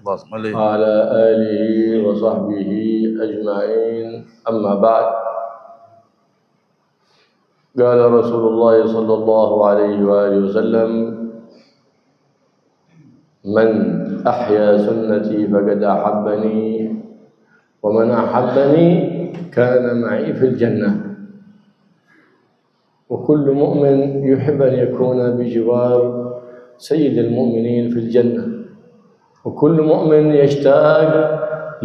وعلى آله وصحبه أجمعين. أما بعد، قال رسول الله صلى الله عليه وآله وسلم: من أحيا سنتي فقد أحبني، ومن أحبني كان معي في الجنة. وكل مؤمن يحب أن يكون بجوار سيد المؤمنين في الجنة، وكل مؤمن يشتاق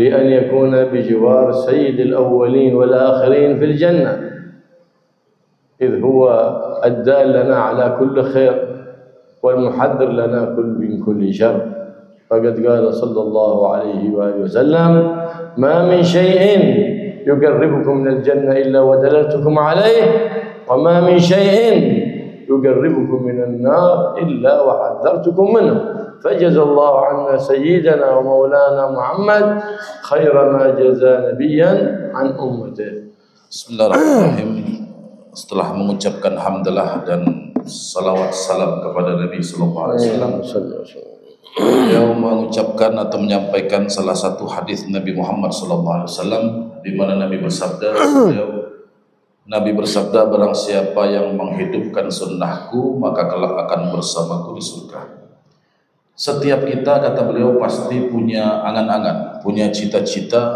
لأن يكون بجوار سيد الأولين والآخرين في الجنة، إذ هو الدال لنا على كل خير والمحذر لنا من كل شر. فقد قال صلى الله عليه وآله وسلم: ما من شيء يقربكم من الجنة إلا ودللتكم عليه، وما من شيء يقربكم من النار إلا وحذرتكم منه. فجزى الله عنا سيدنا ومولانا محمد خير ما جزى نبيا عن أمته. Bismillahirrahmanirrahim. Setelah mengucapkan hamdalah dan salawat salam kepada Nabi sallallahu alaihi wasallam, beliau mengucapkan atau menyampaikan salah satu hadis Nabi Muhammad sallallahu alaihi wasallam, di mana Nabi bersabda, barang siapa yang menghidupkan sunnahku maka kelak akan bersamaku di surga. Setiap kita, kata beliau, pasti punya angan-angan, punya cita-cita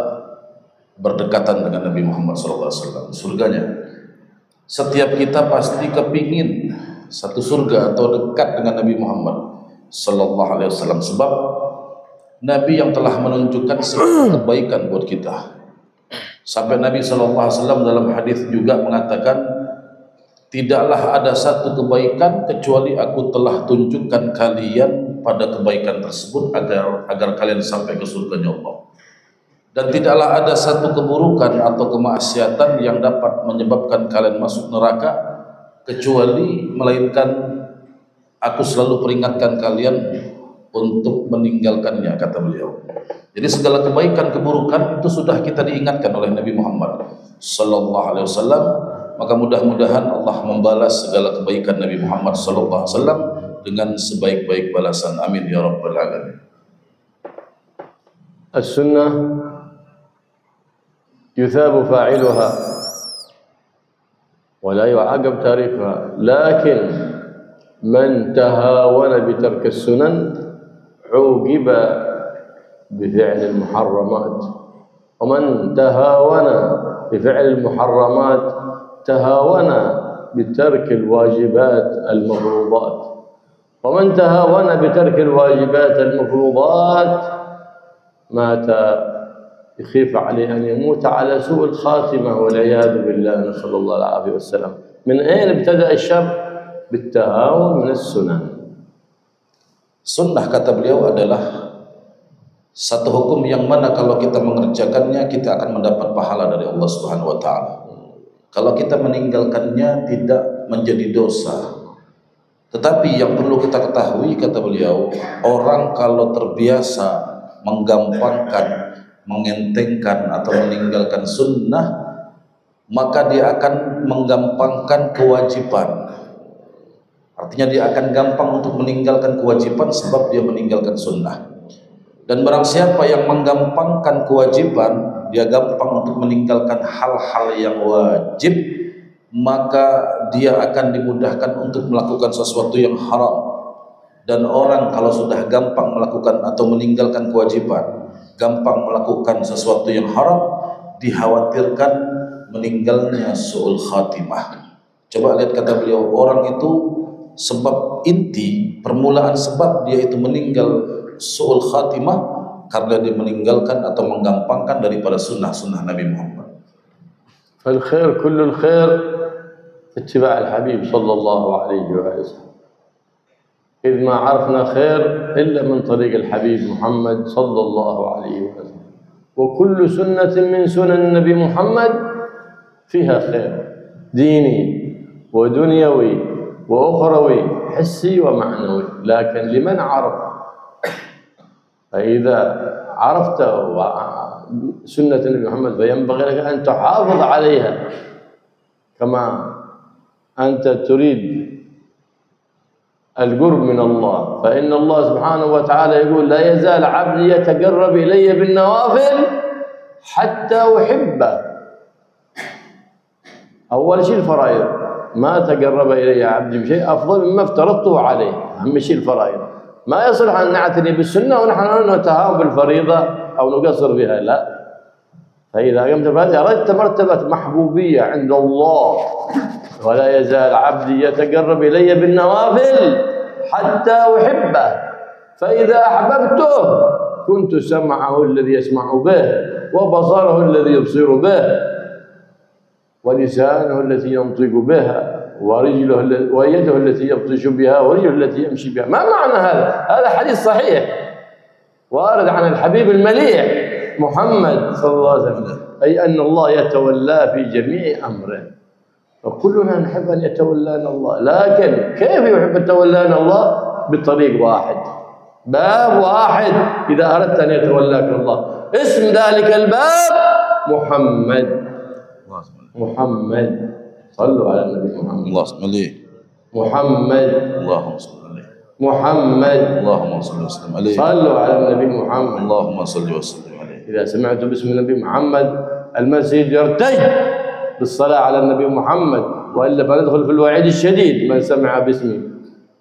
berdekatan dengan Nabi Muhammad SAW, surganya. Setiap kita pasti kepingin satu surga atau dekat dengan Nabi Muhammad SAW, sebab Nabi yang telah menunjukkan segala kebaikan buat kita. Sampai Nabi SAW dalam hadis juga mengatakan, tidaklah ada satu kebaikan kecuali aku telah tunjukkan kalian pada kebaikan tersebut agar kalian sampai ke surganya Allah. Dan tidaklah ada satu keburukan atau kemaksiatan yang dapat menyebabkan kalian masuk neraka kecuali melainkan aku selalu peringatkan kalian untuk meninggalkannya, kata beliau. Jadi segala kebaikan keburukan itu sudah kita diingatkan oleh Nabi Muhammad sallallahu alaihi wasallam. Maka mudah-mudahan Allah membalas segala kebaikan Nabi Muhammad sallallahu alaihi wasallam dengan sebaik-baik balasan. Amin ya rabbal alamin. As-sunnah yuthabu fa'iluha wa la yu'aqab tarikuha, lakin man tahawana bi tarki as-sunan 'uqiba bi fi'li al-muharramat, wa man tahawana bi fi'li al-muharramat tahawana bi tarki al-wajibat al-mafruḍat. ومن تهاون بترك الواجبات المفروضات مات يخيف عليه أن يموت على سوء الخاتمة والعياذ بالله، نسأل الله العافية والسلام. من أين ابتدأ الشر؟ بالتهاون من السنن. Sunnah, kata beliau, adalah satu hukum yang mana kalau kita mengerjakannya kita akan mendapat pahala dari Allah Subhanahu wa taala. Kalau kita meninggalkannya tidak menjadi dosa. Tetapi yang perlu kita ketahui, kata beliau, orang kalau terbiasa menggampangkan, mengentengkan atau meninggalkan sunnah, maka dia akan menggampangkan kewajiban. Artinya dia akan gampang untuk meninggalkan kewajiban sebab dia meninggalkan sunnah. Dan barang siapa yang menggampangkan kewajiban, dia gampang untuk meninggalkan hal-hal yang wajib, maka dia akan dimudahkan untuk melakukan sesuatu yang haram. Dan orang kalau sudah gampang melakukan atau meninggalkan kewajiban, gampang melakukan sesuatu yang haram, dikhawatirkan meninggalnya su'ul khatimah. Coba lihat, kata beliau, orang itu sebab inti, permulaan sebab dia itu meninggal su'ul khatimah karena dia meninggalkan atau menggampangkan daripada sunnah-sunnah Nabi Muhammad. Al-khair, kullul khair اتباع الحبيب صلى الله عليه وسلم، إذ ما عرفنا خير إلا من طريق الحبيب محمد صلى الله عليه وسلم. وكل سنة من سنن النبي محمد فيها خير ديني ودنيوي وأخروي، حسي ومعنوي، لكن لمن عرف. فإذا عرفت سنة النبي محمد فينبغي لك أن تحافظ عليها كما أنت تريد القرب من الله، فإن الله سبحانه وتعالى يقول لا يزال عبدي يتقرب إلي بالنوافل حتى أحبه. أول شيء الفرائض، ما تقرب إلي عبدي بشيء أفضل مما افترضته عليه، أهم شيء الفرائض. ما يصلح أن نعتني بالسنة ونحن نتهاون بالفريضة أو نقصر بها، لا. فإذا قمت بهذه أردت مرتبة محبوبية عند الله. ولا يزال عبدي يتقرب إلي بالنوافل حتى أحبه، فإذا أحببته كنت سمعه الذي يسمع به، وبصره الذي يبصر به، ولسانه التي ينطق بها، ويده التي يبطش بها، ورجله التي يمشي بها. ما معنى هذا؟ هذا حديث صحيح وارد عن الحبيب المليح محمد صلى الله عليه وسلم، أي أن الله يتولى في جميع أمره، وكلنا نحب أن يتولانا الله. لكن كيف يحب يتولانا الله؟ بطريق واحد، باب واحد. إذا أردت أن يتولاك الله، اسم ذلك الباب محمد. محمد، صلوا على النبي محمد. اللهم صل عليه. محمد، اللهم صل عليه. محمد، اللهم صل وسلم عليه. صلوا على النبي محمد. اللهم صل وسلم عليه. إذا سمعت باسم النبي محمد المسجد يرتج بالصلاة على النبي محمد، وإلا فندخل في الوعيد الشديد. من سمع باسمي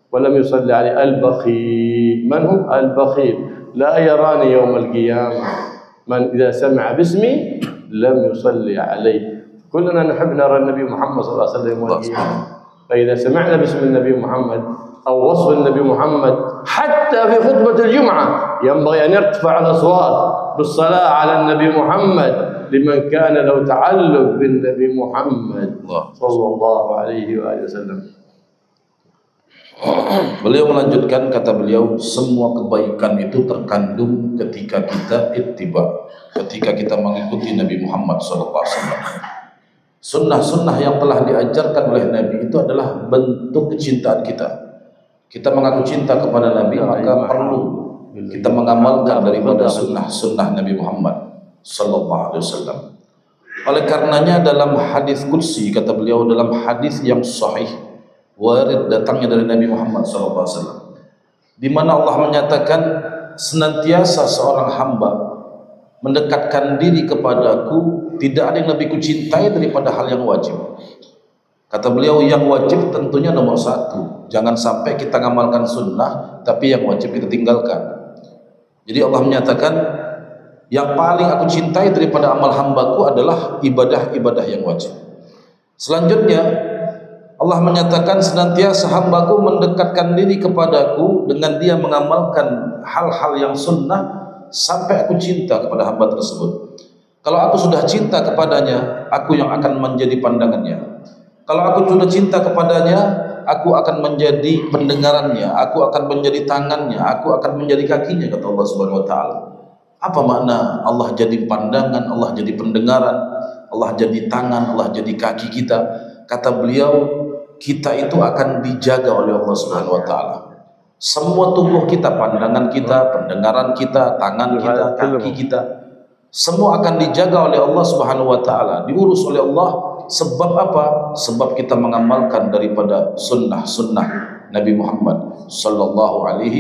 ولم يصلي عليه البخيل. من هو البخيل؟ لا يراني يوم القيامة. من إذا سمع باسمي لم يصلي عليه. كلنا نحب نرى النبي محمد صلى الله عليه وسلم يوم القيامة. فإذا سمعنا باسم النبي محمد أو وصف النبي محمد حتى في خطبة الجمعة ينبغي أن يرتفع الأصوات بالصلاة على النبي محمد لمن كان له تعلق بالنبي محمد صلى الله عليه وآله وسلم. Beliau melanjutkan, kata beliau, semua kebaikan itu terkandung ketika kita ittiba, ketika kita mengikuti Nabi Muhammad SAW. Sunnah-sunnah yang telah diajarkan oleh Nabi itu adalah bentuk kecintaan kita. Kita mengaku cinta kepada Nabi, maka perlu kita mengamalkan daripada sunnah-sunnah Nabi Muhammad SAW. Oleh karenanya dalam hadis qudsi, kata beliau, dalam hadis yang sahih warid datangnya dari Nabi Muhammad SAW, di mana Allah menyatakan senantiasa seorang hamba mendekatkan diri kepadaku, tidak ada yang lebih kucintai daripada hal yang wajib. Kata beliau, yang wajib tentunya nomor satu. Jangan sampai kita ngamalkan sunnah tapi yang wajib kita tinggalkan. Jadi Allah menyatakan yang paling aku cintai daripada amal hambaku adalah ibadah-ibadah yang wajib. Selanjutnya Allah menyatakan senantiasa hambaku mendekatkan diri kepadaku dengan dia mengamalkan hal-hal yang sunnah sampai aku cinta kepada hamba tersebut. Kalau aku sudah cinta kepadanya, aku yang akan menjadi pandangannya. Kalau aku sudah cinta kepadanya, aku akan menjadi pendengarannya, aku akan menjadi tangannya, aku akan menjadi kakinya, kata Allah Subhanahu wa taala. Apa makna Allah jadi pandangan, Allah jadi pendengaran, Allah jadi tangan, Allah jadi kaki kita? Kata beliau, kita itu akan dijaga oleh Allah Subhanahu wa taala. Semua tubuh kita, pandangan kita, pendengaran kita, tangan kita, kaki kita, semua akan dijaga oleh Allah Subhanahu wa taala, diurus oleh Allah. Sebab apa? Sebab kita mengamalkan daripada sunnah-sunnah Nabi Muhammad sallallahu alaihi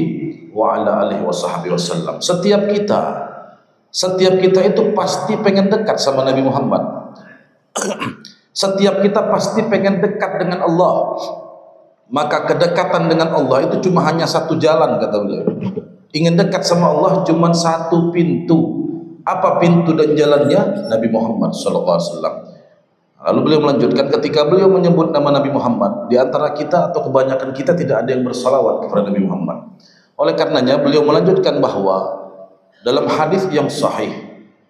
wa ala alihi wasallam. Setiap kita itu pasti pengen dekat sama Nabi Muhammad. Setiap kita pasti pengen dekat dengan Allah. Maka kedekatan dengan Allah itu cuma hanya satu jalan, kata beliau. Ingin dekat sama Allah cuma satu pintu. Apa pintu dan jalannya? Nabi Muhammad SAW. Lalu beliau melanjutkan, ketika beliau menyebut nama Nabi Muhammad, di antara kita atau kebanyakan kita tidak ada yang bersalawat kepada Nabi Muhammad. Oleh karenanya beliau melanjutkan bahwa dalam hadis yang sahih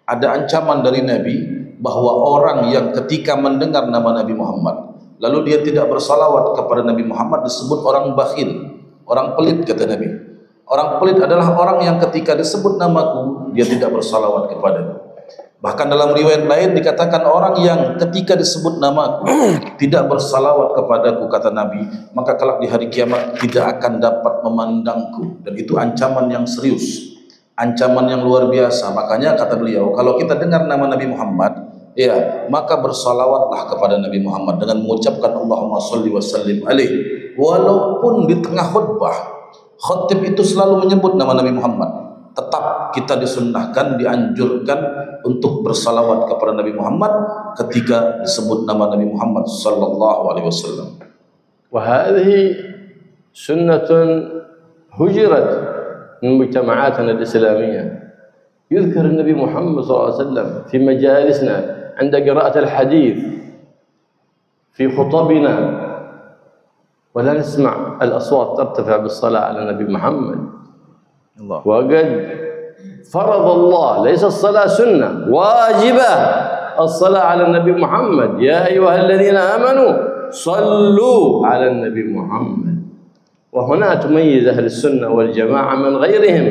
ada ancaman dari Nabi bahwa orang yang ketika mendengar nama Nabi Muhammad lalu dia tidak bersalawat kepada Nabi Muhammad disebut orang bakhil, orang pelit, kata Nabi. Orang pelit adalah orang yang ketika disebut namaku dia tidak bersalawat kepadaku. Bahkan dalam riwayat lain dikatakan orang yang ketika disebut namaku tidak bersalawat kepadaku, kata Nabi, maka kelak di hari kiamat tidak akan dapat memandangku. Dan itu ancaman yang serius, ancaman yang luar biasa. Makanya kata beliau, kalau kita dengar nama Nabi Muhammad, ya, maka bersalawatlah kepada Nabi Muhammad dengan mengucapkan Allahumma sholli wa sallim alaihi. walaupun di tengah khutbah khatib itu selalu menyebut nama Nabi Muhammad, tetap kita disunnahkan, dianjurkan untuk bersalawat kepada Nabi Muhammad ketika disebut nama Nabi Muhammad sallallahu alaihi wasallam. وهذه سنة هجرت من مجتمعاتنا الإسلامية. يذكر النبي محمد صلى الله عليه وسلم في مجالسنا عند قراءة الحديث في خطبنا، ولا نسمع الأصوات ترتفع بالصلاة على النبي محمد. وقد فرض الله، ليس الصلاة سنة، واجبة الصلاة على النبي محمد. يا أيها الذين آمنوا صلوا على النبي محمد. وهنا تميز أهل السنة والجماعة من غيرهم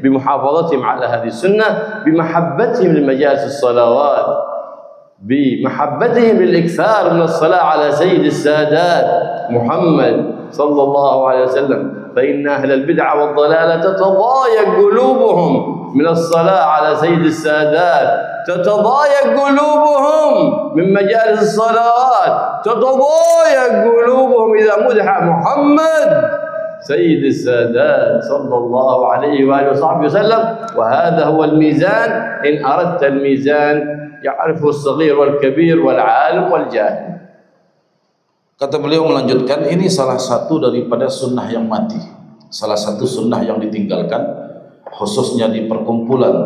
بمحافظتهم على هذه السنة، بمحبتهم لمجالس الصلوات، بمحبتهم للإكثار من الصلاة على سيد السادات محمد صلى الله عليه وسلم. فإن أهل البدعة والضلالة تتضايق قلوبهم من الصلاة على سيد السادات، تتضايق قلوبهم من مجالس الصلوات، تتضايق قلوبهم إذا مدح محمد سيد السادات صلى الله عليه وآله وصحبه وسلم. وهذا هو الميزان، إن أردت الميزان يعرفه الصغير والكبير والعالم والجاهل. Kata beliau melanjutkan, ini salah satu daripada sunnah yang mati, salah satu sunnah yang ditinggalkan, khususnya di perkumpulan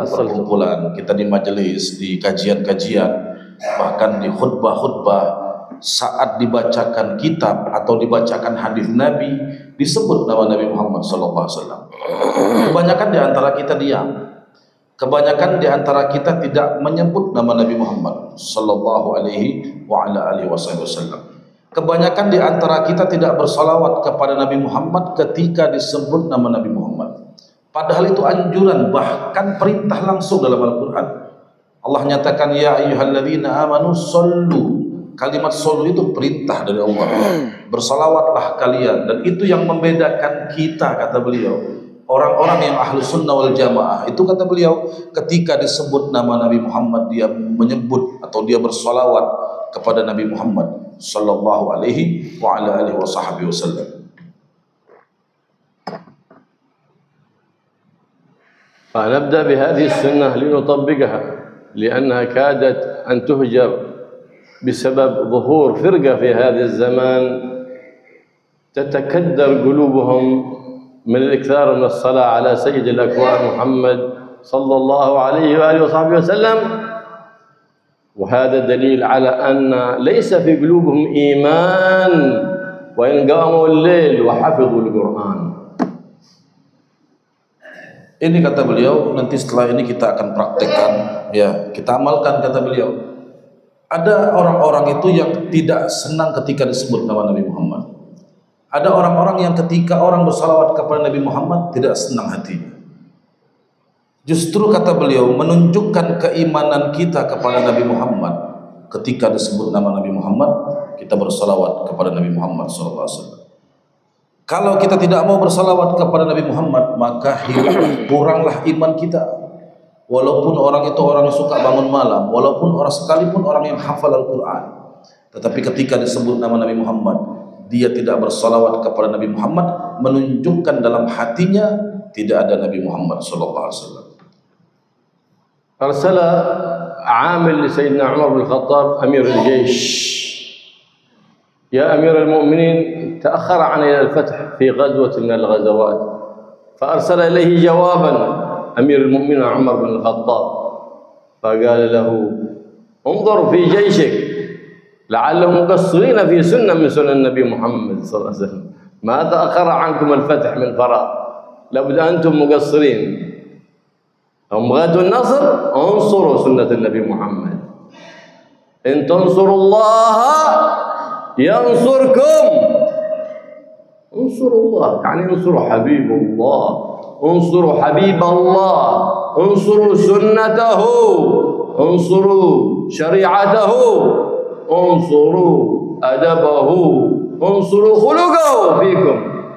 kita, di majelis, di kajian-kajian, bahkan di khutbah-khutbah, saat dibacakan kitab atau dibacakan hadis Nabi, disebut nama Nabi Muhammad SAW. Kebanyakan di antara kita diam, kebanyakan di antara kita tidak menyebut nama Nabi Muhammad sallallahu alaihi wasallam. Kebanyakan di antara kita tidak bersalawat kepada Nabi Muhammad ketika disebut nama Nabi Muhammad. Padahal itu anjuran, bahkan perintah langsung dalam Al-Quran. Allah nyatakan, ya ayyuhalladzina amanu sallu. Kalimat sallu itu perintah dari Allah. Bersalawatlah kalian. Dan itu yang membedakan kita, kata beliau, orang-orang yang ahlu sunnah wal jamaah. Itu kata beliau, ketika disebut nama Nabi Muhammad, dia menyebut atau dia bersalawat kepada Nabi Muhammad sallallahu alaihi wa ala alihi wasallam. فنبدأ بهذه السنة لنطبقها، لأنها كادت أن تهجر بسبب ظهور فرقة في هذا الزمان تتكدر قلوبهم من الإكثار من الصلاة على سيد الأكوان محمد صلى الله عليه وآله وصحبه وسلم. وهذا دليل على أن ليس في قلوبهم إيمان وإن قاموا الليل وحفظوا القرآن. Ini kata beliau, nanti setelah ini kita akan praktekkan, ya, kita amalkan, kata beliau. Ada orang-orang itu yang tidak senang ketika disebut nama Nabi Muhammad. Ada orang-orang yang ketika orang bersalawat kepada Nabi Muhammad tidak senang hatinya. Justru kata beliau, menunjukkan keimanan kita kepada Nabi Muhammad ketika disebut nama Nabi Muhammad, kita bersalawat kepada Nabi Muhammad SAW. Kalau kita tidak mau bersalawat kepada Nabi Muhammad, maka kuranglah iman kita. Walaupun orang itu orang yang suka bangun malam, walaupun orang sekalipun orang yang hafal Al-Quran, tetapi ketika disebut nama Nabi Muhammad, dia tidak bersalawat kepada Nabi Muhammad, menunjukkan dalam hatinya tidak ada Nabi Muhammad SAW. أرسل عامل لسيدنا عمر بن الخطاب أمير الجيش، يا أمير المؤمنين تأخر عن إلى الفتح في غزوة من الغزوات، فأرسل إليه جوابا أمير المؤمنين عمر بن الخطاب، فقال له انظر في جيشك لعلهم مقصرين في سنة من سنن النبي محمد صلى الله عليه وسلم، ما تأخر عنكم الفتح من فراغ، لابد أنتم مقصرين. هم غدوا النصر، انصروا سنة النبي محمد. إن تنصروا الله ينصركم. انصروا الله يعني انصروا حبيب الله، انصروا حبيب الله، انصروا سنته، انصروا شريعته، انصروا أدبه، انصروا خلقه فيكم.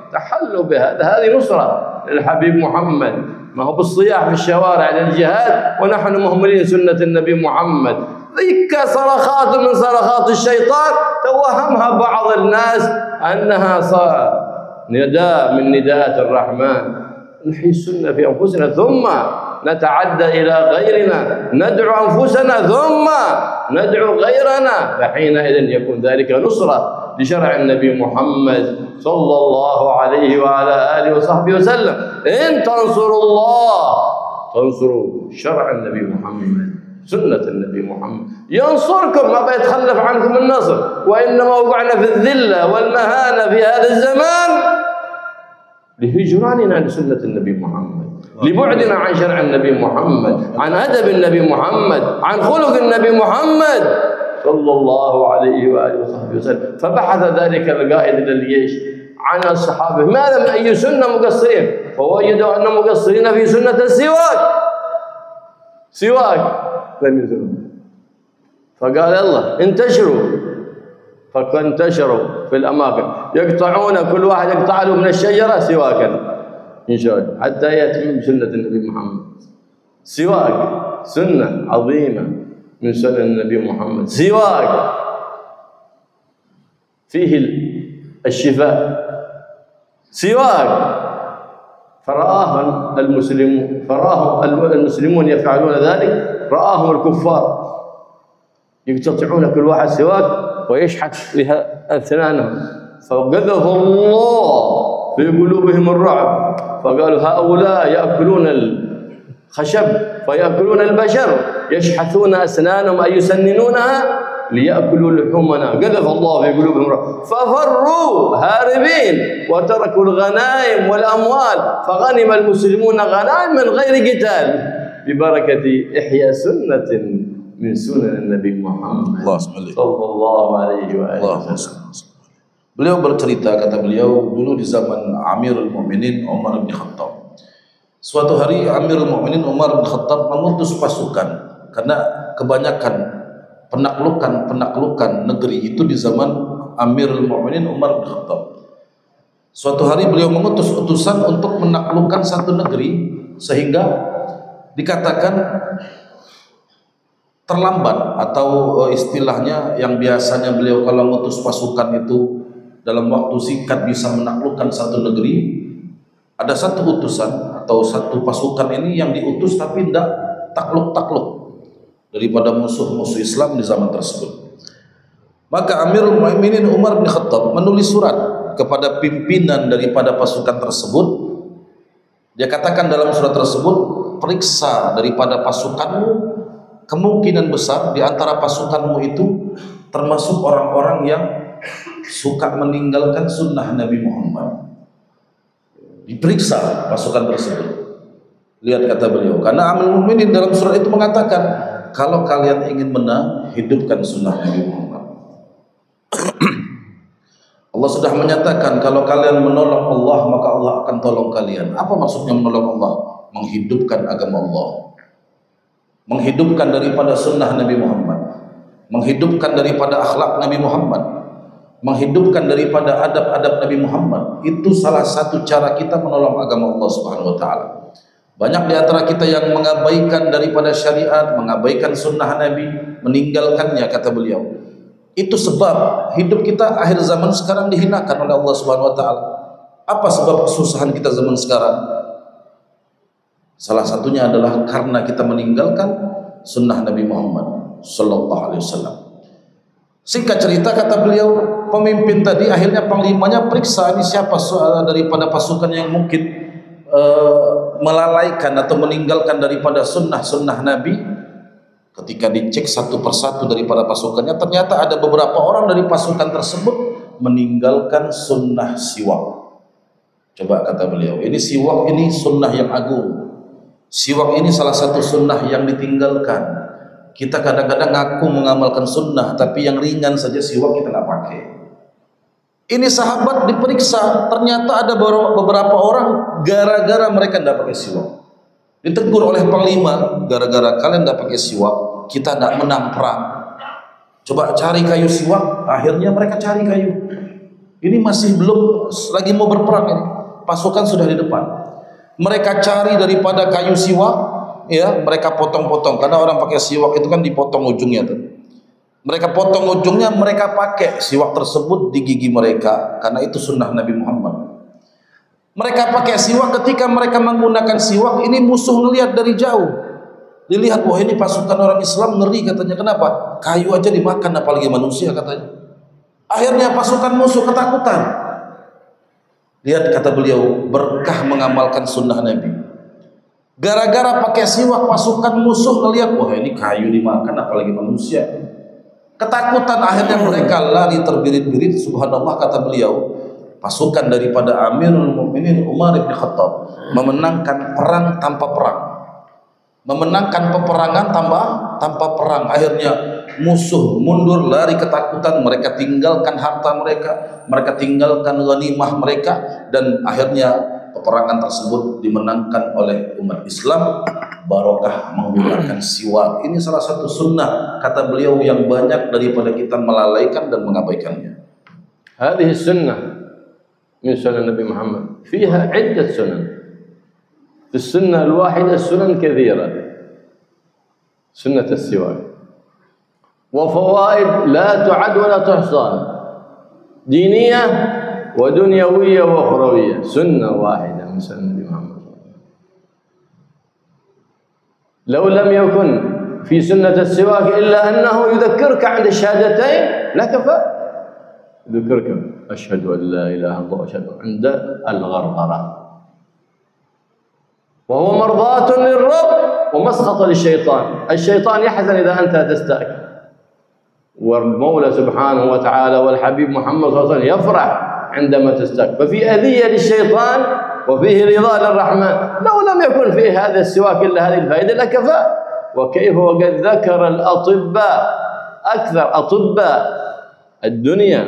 تحلوا بهذا، هذه نصرة للحبيب محمد. ما هو بالصياح في الشوارع للجهاد ونحن مهملين سنة النبي محمد. ذيك صرخات من صرخات الشيطان توهمها بعض الناس أنها نداء من نداءات الرحمن. نحيي السنة في أنفسنا ثم نتعدى إلى غيرنا، ندعو أنفسنا ثم ندعو غيرنا، فحينئذ يكون ذلك نصرة لشرع النبي محمد صلى الله عليه وعلى آله وصحبه وسلم. إن تنصروا الله تنصروا شرع النبي محمد، سنة النبي محمد، ينصركم، ما بيتخلف عنكم النصر. وإنما وقعنا في الذلة والمهانة في هذا الزمان لهجراننا لسنة النبي محمد، لبعدنا عن شرع النبي محمد، عن أدب النبي محمد، عن خلق النبي محمد صلى الله عليه وآله وصحبه وسلم. فبحث ذلك القائد للجيش عن الصحابة ماذا من أي سنة مقصرين، فوجدوا أنهم مقصرين في سنة السواك، سواك لم يزلوا. فقال الله انتشروا، فانتشروا في الأماكن يقطعون، كل واحد يقطع له من الشجرة سواكا إن شاء الله حتى يتم سنة النبي محمد. سواك سنة عظيمة من سنة النبي محمد، سواك فيه الشفاء، سواك. فرآهم المسلمون يفعلون ذلك، رآهم الكفار يقتطعون كل واحد سواك ويشحت بها أسنانهم، فقذف الله في قلوبهم الرعب، فقالوا هؤلاء يأكلون الخشب فيأكلون البشر، يشحثون أسنانهم أي يسننونها ليأكلوا لحومنا، قذف الله في قلوبهم الرعب، ففروا هاربين وتركوا الغنائم والأموال، فغنم المسلمون غنائم من غير قتال ببركة إحياء سنة من سنن النبي محمد sallallahu alaihi wasallam. Beliau bercerita, kata beliau, dulu di zaman Amirul Mukminin Umar bin Khattab. Suatu hari Amirul Mukminin Umar bin Khattab mengutus pasukan karena kebanyakan penaklukan negeri itu di zaman Amirul Mukminin Umar bin Khattab. Suatu hari beliau mengutus utusan untuk menaklukkan satu negeri sehingga dikatakan terlambat, atau istilahnya yang biasanya beliau kalau mengutus pasukan itu dalam waktu singkat bisa menaklukkan satu negeri. Ada satu utusan atau satu pasukan ini yang diutus tapi tidak takluk-takluk daripada musuh-musuh Islam di zaman tersebut. Maka Amirul Mukminin Umar bin Khattab menulis surat kepada pimpinan daripada pasukan tersebut. Dia katakan dalam surat tersebut, periksa daripada pasukanmu, kemungkinan besar di antara pasukanmu itu termasuk orang-orang yang suka meninggalkan sunnah Nabi Muhammad. Diperiksa pasukan tersebut. Lihat kata beliau, karena Amirul Mukminin dalam surat itu mengatakan, kalau kalian ingin menang, hidupkan sunnah Nabi Muhammad. Allah sudah menyatakan kalau kalian menolong Allah maka Allah akan tolong kalian. Apa maksudnya menolong Allah? Menghidupkan agama Allah, menghidupkan daripada sunnah Nabi Muhammad, menghidupkan daripada akhlak Nabi Muhammad, menghidupkan daripada adab-adab Nabi Muhammad. Itu salah satu cara kita menolong agama Allah Subhanahu wa taala. Banyak di antara kita yang mengabaikan daripada syariat, mengabaikan sunnah Nabi, meninggalkannya, kata beliau. Itu sebab hidup kita akhir zaman sekarang dihinakan oleh Allah Subhanahu wa taala. Apa sebab kesusahan kita zaman sekarang? Salah satunya adalah karena kita meninggalkan sunnah Nabi Muhammad sallallahu alaihi wasallam. Singkat cerita, kata beliau, pemimpin tadi akhirnya panglimanya periksa ini siapa daripada pasukan yang mungkin melalaikan atau meninggalkan daripada sunnah Nabi. Ketika dicek satu persatu daripada pasukannya, ternyata ada beberapa orang dari pasukan tersebut meninggalkan sunnah siwak. Coba kata beliau, ini siwak ini sunnah yang agung. Siwak ini salah satu sunnah yang ditinggalkan. Kita kadang-kadang ngaku mengamalkan sunnah, tapi yang ringan saja siwak kita nggak pakai. Ini sahabat diperiksa, ternyata ada beberapa orang gara-gara mereka tidak pakai siwak, ditegur oleh panglima, gara-gara kalian tidak pakai siwak, kita tidak menang perang. Coba cari kayu siwak, akhirnya mereka cari kayu. Ini masih belum lagi mau berperang ini, pasukan sudah di depan. Mereka cari daripada kayu siwak, ya mereka potong-potong, karena orang pakai siwak itu kan dipotong ujungnya tuh. Mereka potong ujungnya, mereka pakai siwak tersebut di gigi mereka, karena itu sunnah Nabi Muhammad. Mereka pakai siwak, ketika mereka menggunakan siwak ini musuh ngelihat dari jauh. Dilihat, wah ini pasukan orang Islam, ngeri katanya. Kenapa? Kayu aja dimakan, apalagi manusia katanya. Akhirnya pasukan musuh ketakutan. Lihat, kata beliau, berkah mengamalkan sunnah Nabi. Gara-gara pakai siwak, pasukan musuh ngelihat, wah ini kayu dimakan, apalagi manusia. Ketakutan, akhirnya mereka lari terbirit-birit. Subhanallah, kata beliau, pasukan daripada Amirul Mukminin Umar bin Khattab memenangkan perang tanpa perang, memenangkan peperangan tanpa perang. Akhirnya musuh mundur, lari ketakutan, mereka tinggalkan harta mereka, mereka tinggalkan ghanimah mereka, dan akhirnya peperangan tersebut dimenangkan oleh umat Islam barokah menggunakan siwak. Ini salah satu sunnah, kata beliau, yang banyak daripada kita melalaikan dan mengabaikannya. هذه السنة من سنن النبي محمد فيها عدة سنن. في السنة الواحدة سنن كثيرة. سنة السواك وفوائد لا تعد ولا تحصى، دينية ودنيوية وأخروية. سنة واحدة من سنن النبي محمد. لو لم يكن في سنة السواك إلا أنه يذكرك عند الشهادتين لكفى. يذكرك أشهد أن لا إله إلا الله أشهد عند الغرغرة، وهو مرضاة للرب ومسخط للشيطان. الشيطان يحزن إذا أنت تستأك، والمولى سبحانه وتعالى والحبيب محمد صلى الله عليه وسلم يفرح عندما تستأك. ففي أذية للشيطان وفيه رضا للرحمن. لو لم يكن فيه هذا السواك إلا هذه الفائدة لكفى. وكيف وقد ذكر الأطباء، أكثر أطباء الدنيا،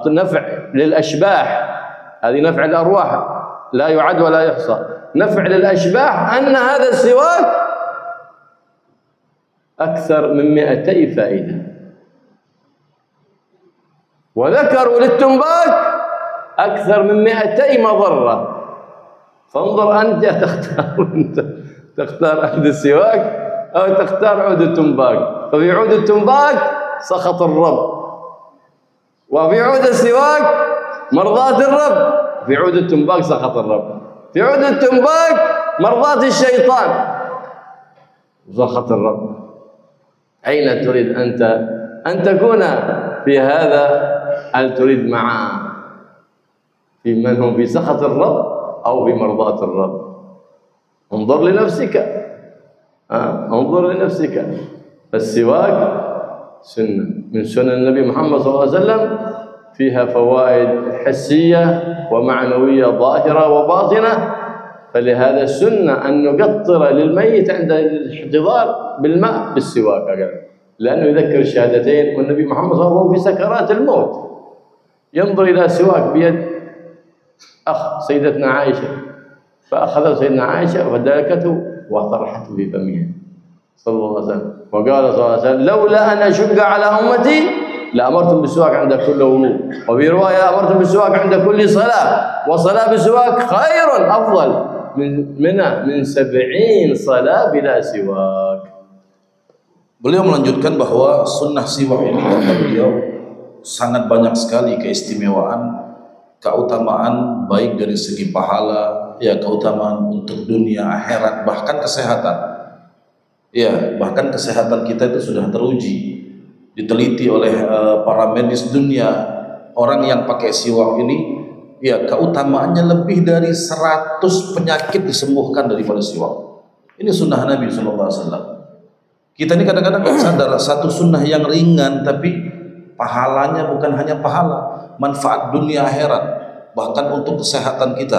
نفع للأشباح، هذه نفع الأرواح لا يعد ولا يحصى، نفع للأشباح، أن هذا السواك أكثر من 200 فائدة. وذكروا للتنباك أكثر من 200 مضرة. فانظر أنت تختار عود السواك أو تختار عود التنباك. ففي عود التنباك سخط الرب، وفي عود السواك مرضاة الرب. في عود التنباك سخط الرب، في عود التنباك مرضاة الشيطان وسخط الرب. أين تريد أنت أن تكون في هذا؟ هل تريد في من هم في سخط الرب أو في مرضاة الرب؟ انظر لنفسك، انظر لنفسك. السواك سنة من سنن النبي محمد صلى الله عليه وسلم، فيها فوائد حسية ومعنوية ظاهرة وباطنة. فلهذا السنة أن نقطر للميت عند الاحتضار بالماء بالسواك، لأنه يذكر الشهادتين. والنبي محمد صلى الله عليه وسلم في سكرات الموت ينظر إلى سواك بيد أخ سيدتنا عائشة، فأخذ سيدنا عائشة فدلكته وطرحته في فمها صلى الله عليه وسلم، وقال صلى الله عليه وسلم: لولا أن أشق على أمتي لأمرتم بالسواك عند كل وضوء. وفي رواية: أمرتم بالسواك عند كل صلاة، وصلاة بالسواك خير أفضل من 70 صلاة بلا سواك. Beliau melanjutkan bahwa sunnah siwak ini, kata beliau, sangat banyak sekali keistimewaan, keutamaan, baik dari segi pahala, ya, keutamaan untuk dunia, akhirat, bahkan kesehatan. Ya, bahkan kesehatan kita itu sudah teruji, diteliti oleh para medis dunia. Orang yang pakai siwak ini, ya, keutamaannya lebih dari 100 penyakit disembuhkan daripada siwak. Ini sunnah Nabi SAW. Kita ini kadang-kadang nggak sadar, satu sunnah yang ringan, tapi pahalanya bukan hanya pahala, manfaat dunia akhirat, bahkan untuk kesehatan kita.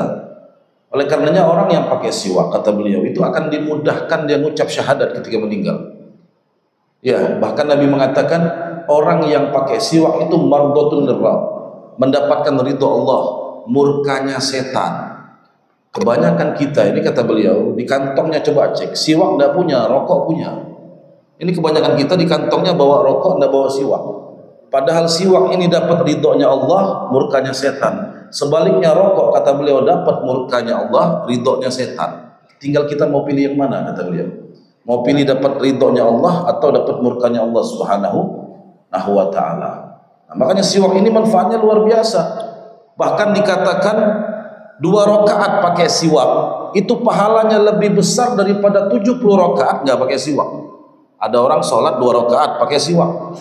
Oleh karenanya orang yang pakai siwak, kata beliau, itu akan dimudahkan dia mengucap syahadat ketika meninggal. Ya, bahkan Nabi mengatakan orang yang pakai siwak itu mardhatun lirrab, mendapatkan ridho Allah, murkanya setan. Kebanyakan kita ini, kata beliau, di kantongnya coba cek, siwak enggak punya, rokok punya. Ini kebanyakan kita di kantongnya bawa rokok, enggak bawa siwak. Padahal siwak ini dapat ridhonya Allah, murkanya setan. Sebaliknya rokok, kata beliau, dapat murkanya Allah, ridhonya setan. Tinggal kita mau pilih yang mana, kata beliau. Mau pilih dapat ridhonya Allah atau dapat murkanya Allah Subhanahu wa ta'ala. Nah, makanya siwak ini manfaatnya luar biasa. Bahkan dikatakan 2 rakaat pakai siwak itu pahalanya lebih besar daripada 70 rakaat nggak pakai siwak. Ada orang sholat 2 rakaat pakai siwak,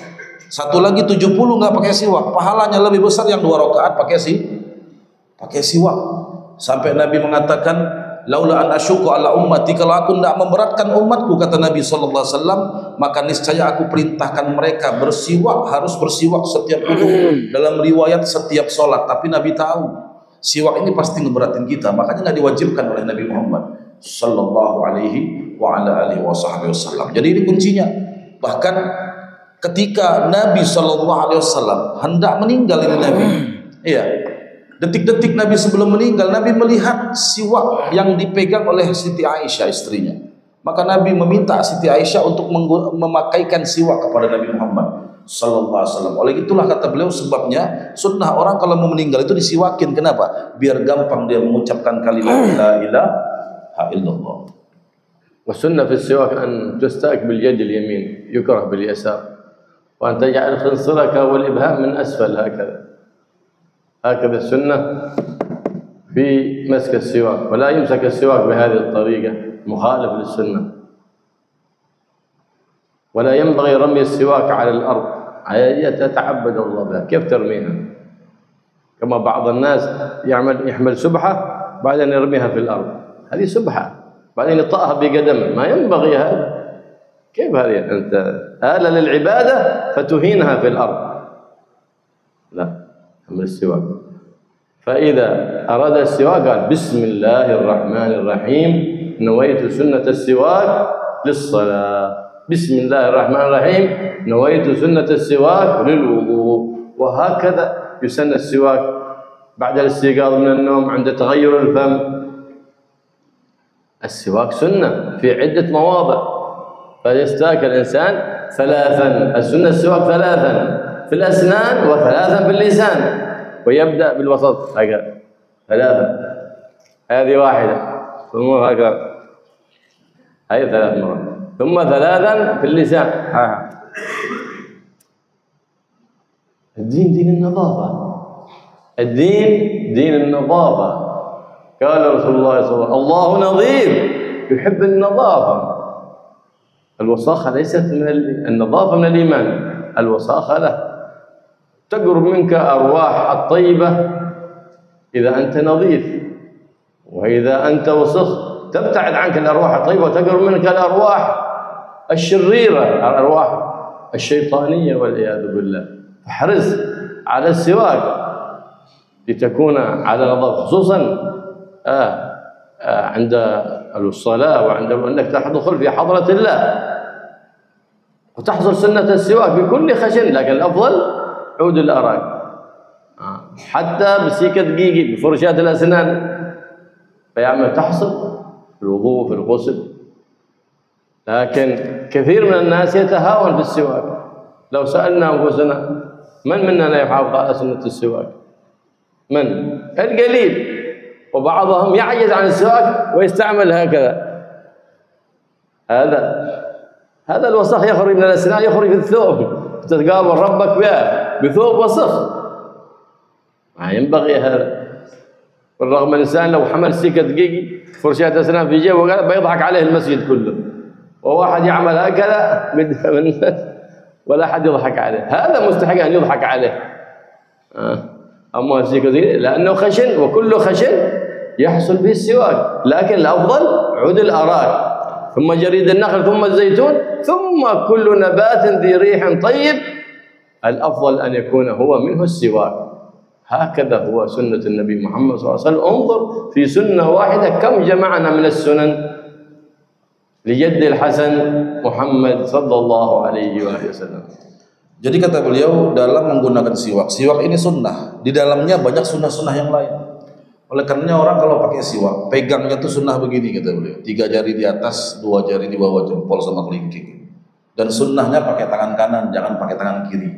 satu lagi 70 nggak pakai siwak, pahalanya lebih besar yang 2 rakaat pakai siwak. Sampai Nabi mengatakan, laula an asyuqqa ala ummati, kalau aku tidak memberatkan umatku, kata Nabi sallallahu alaihi wasallam, maka niscaya aku perintahkan mereka bersiwak, harus bersiwak setiap wudu, dalam riwayat setiap sholat. Tapi Nabi tahu siwak ini pasti ngeberatin kita, makanya nggak diwajibkan oleh Nabi Muhammad sallallahu alaihi wa ala alihi wasallam. Jadi ini kuncinya. Bahkan ketika Nabi sallallahu alaihi wasallam hendak meninggal, ini Nabi, iya, detik-detik Nabi sebelum meninggal, Nabi melihat siwak yang dipegang oleh Siti Aisyah, istrinya. Maka Nabi meminta Siti Aisyah untuk memakaikan siwak kepada Nabi Muhammad sallallahu alaihi wasallam. Oleh itulah kata beliau, sebabnya sunnah orang kalau mau meninggal itu disiwakin. Kenapa? Biar gampang dia mengucapkan kalimat la ilaha illallah. والسنة في السواك أن تستاك باليد اليمين، يكره باليسار، وأن تجعل خنصرك والإبهام من أسفل هكذا السنة في مسك السواك، ولا يمسك السواك بهذه الطريقة، مخالف للسنة. ولا ينبغي رمي السواك على الأرض، تتعبد الله بها. كيف ترميها؟ كما بعض الناس يحمل سبحة بعدين يرميها في الأرض، هذه سبحة بعدين يطأها بقدمه، ما ينبغي هذا. كيف هذه؟ أنت آلة للعبادة فتهينها في الأرض. لا، حمل السواك. فإذا أراد السواك قال بسم الله الرحمن الرحيم، نويت سنة السواك للصلاة. بسم الله الرحمن الرحيم، نويت سنة السواك للوضوء. وهكذا يسن السواك بعد الاستيقاظ من النوم، عند تغير الفم. السواك سنة في عدة مواضع، فيستاك الإنسان 3. السنة السواك 3 في الأسنان و3 في اللسان، ويبدأ بالوسط هكذا 3. هذه واحدة، ثم هكذا، هذه 3 مرات، ثم 3 في اللسان. الدين دين النظافة، الدين دين النظافة. قال رسول الله صلى الله عليه وسلم الله نظيف يحب النظافة. الوساخة ليست من النظافة من الإيمان، الوساخة له. تقرب منك أرواح الطيبة إذا أنت نظيف، وإذا أنت وسخ تبتعد عنك الأرواح الطيبة وتقرب منك الأرواح الشريرة، الأرواح الشيطانية والعياذ بالله. فاحرص على السواك لتكون على نظافة، خصوصا عند الصلاة وعند أنك تدخل في حضرة الله وتحصل سنة السواك بكل خشن. لكن الأفضل عود الأراك، حتى بسيكة دقيقة بفرشاة الأسنان، فيعمل تحصل في الوضوء في الغسل. لكن كثير من الناس يتهاون في السواك. لو سألنا أنفسنا من منا لا يحافظ على سنة السواك؟ من؟ القليل. وبعضهم يعجز عن السواك ويستعمل هكذا. هذا الوسخ يخرج من الأسنان، يخرج في الثوب، تتقابل ربك بثوب وسخ. ما ينبغي هذا. بالرغم الإنسان لو حمل سكة دقيقة فرشاة أسنان في جيبه بيضحك عليه المسجد كله، وواحد يعمل هكذا ولا أحد يضحك عليه. هذا مستحق أن يضحك عليه. أما السكة دقيقة لأنه خشن، وكل خشن يحصل به السواك. لكن الأفضل عود الأراك، ثم جريد النخل، ثم الزيتون، ثم كل نبات ذي ريح طيب. الأفضل أن يكون هو منه السواك. هكذا هو سنة النبي محمد صلى الله عليه وسلم. انظر في سنة واحدة كم جمعنا من السنن لجد الحسن محمد صلى الله عليه وسلم. Jadi kata beliau, dalam menggunakan siwak, siwak ini sunnah, di dalamnya banyak sunnah-sunnah yang lain. Oleh karenanya orang kalau pakai siwak, pegangnya tuh sunnah begini kata beliau, 3 jari di atas, 2 jari di bawah jempol sama kelingking. Dan sunnahnya pakai tangan kanan, jangan pakai tangan kiri.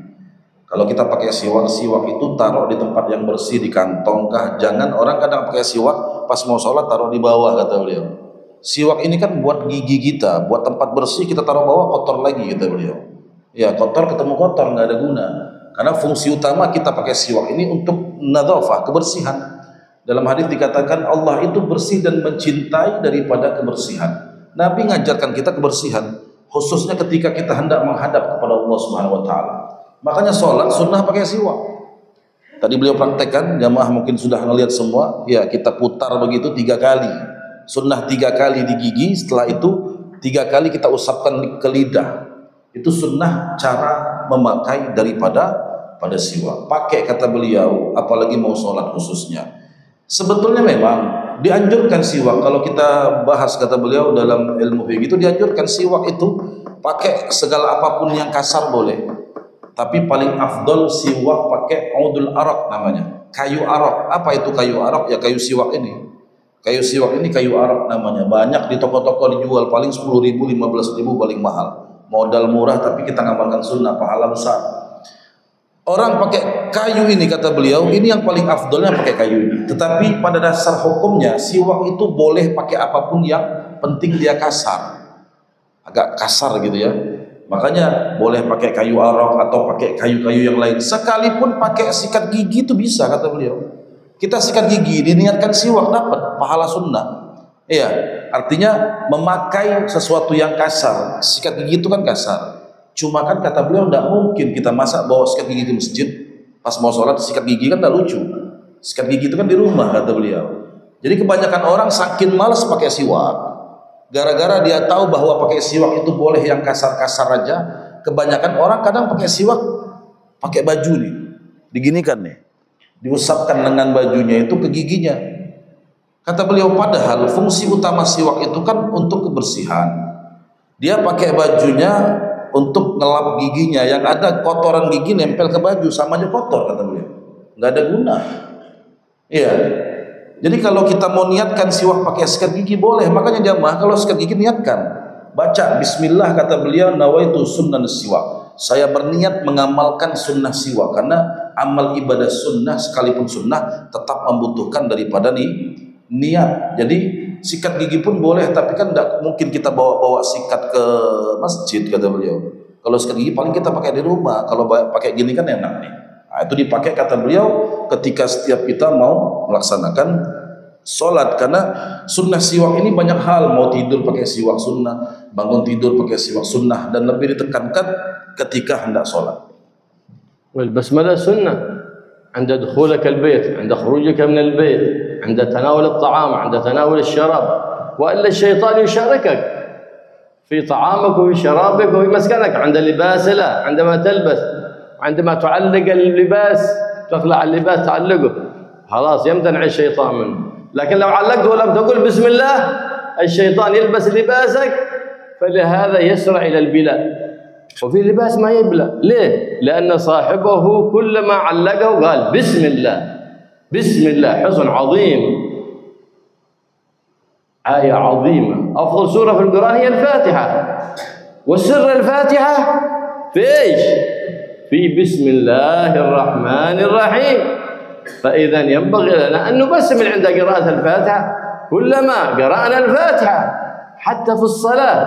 Kalau kita pakai siwak, siwak itu taruh di tempat yang bersih, di kantong kah. Jangan, orang kadang pakai siwak pas mau sholat taruh di bawah kata beliau. Siwak ini kan buat gigi kita, buat tempat bersih, kita taruh bawah kotor lagi kata beliau. Ya, kotor ketemu kotor, nggak ada guna. Karena fungsi utama kita pakai siwak ini untuk nadzafah, kebersihan. Dalam hadis dikatakan Allah itu bersih dan mencintai daripada kebersihan. Nabi ngajarkan kita kebersihan, khususnya ketika kita hendak menghadap kepada Allah Subhanahu wa taala. Makanya sholat sunnah pakai siwak. Tadi beliau praktekkan, jamaah mungkin sudah ngelihat semua. Ya, kita putar begitu 3 kali. Sunnah 3 kali di gigi, setelah itu 3 kali kita usapkan ke lidah. Itu sunnah cara memakai pada siwak. Pakai kata beliau, apalagi mau sholat khususnya. Sebetulnya memang dianjurkan siwak. Kalau kita bahas kata beliau dalam ilmu fikih itu dianjurkan siwak itu pakai segala apapun yang kasar boleh. Tapi paling afdol siwak pakai udul arak namanya. Kayu arak. Apa itu kayu arak? Ya kayu siwak ini. Kayu siwak ini kayu arak namanya. Banyak di toko-toko dijual, paling 10.000, 15.000 paling mahal. Modal murah tapi kita ngamalkan sunnah, pahala besar. Orang pakai kayu ini kata beliau, ini yang paling afdolnya pakai kayu ini. Tetapi pada dasar hukumnya siwak itu boleh pakai apapun yang penting dia kasar. Agak kasar gitu ya. Makanya boleh pakai kayu arak atau pakai kayu-kayu yang lain. Sekalipun pakai sikat gigi itu bisa kata beliau. Kita sikat gigi diniatkan siwak dapat pahala sunnah. Iya, artinya memakai sesuatu yang kasar. Sikat gigi itu kan kasar. Cuma kan kata beliau tidak mungkin kita masak bawa sikat gigi ke masjid. Pas mau sholat sikat gigi kan tidak lucu. Sikat gigi itu kan di rumah kata beliau. Jadi kebanyakan orang saking malas pakai siwak. Gara-gara dia tahu bahwa pakai siwak itu boleh yang kasar-kasar aja. Kebanyakan orang kadang pakai siwak pakai baju nih. Diginikan nih. Diusapkan lengan bajunya itu ke giginya. Kata beliau padahal fungsi utama siwak itu kan untuk kebersihan. Dia pakai bajunya untuk ngelap giginya, yang ada kotoran gigi nempel ke baju sama aja kotor kata beliau. Nggak ada guna. Iya. Jadi kalau kita mau niatkan siwak pakai sikat gigi boleh. Makanya jamaah kalau sikat gigi niatkan. Baca bismillah kata beliau nawaitu sunnah siwak. Saya berniat mengamalkan sunnah siwak karena amal ibadah sunnah sekalipun sunnah tetap membutuhkan daripada niat. Jadi sikat gigi pun boleh, tapi kan tidak mungkin kita bawa sikat ke masjid kata beliau. Kalau sikat gigi paling kita pakai di rumah. Kalau pakai gini kan enak nih. Nah, itu dipakai kata beliau ketika setiap kita mau melaksanakan sholat. Karena sunnah siwak ini banyak hal. Mau tidur pakai siwak sunnah, bangun tidur pakai siwak sunnah, dan lebih ditekankan ketika hendak sholat. والبسملة سنة عند دخولك البيت، عند خروجك من البيت، عند تناول الطعام، عند تناول الشراب. وإلا الشيطان يشاركك في طعامك وفي شرابك وفي مسكنك. عند اللباس لا، عندما تلبس، عندما تعلق اللباس، تخلع اللباس تعلقه، خلاص يمتنع الشيطان منه. لكن لو علقته ولم تقل بسم الله الشيطان يلبس لباسك، فلهذا يسرع إلى البلاء. وفي لباس ما يبلى. ليه؟ لأن صاحبه كلما علقه قال بسم الله بسم الله. حصن عظيم، آية عظيمة. أفضل سورة في القرآن هي الفاتحة، وسر الفاتحة في إيش؟ في بسم الله الرحمن الرحيم. فإذا ينبغي لنا أن نبسمل عند قراءة الفاتحة. كلما قرأنا الفاتحة حتى في الصلاة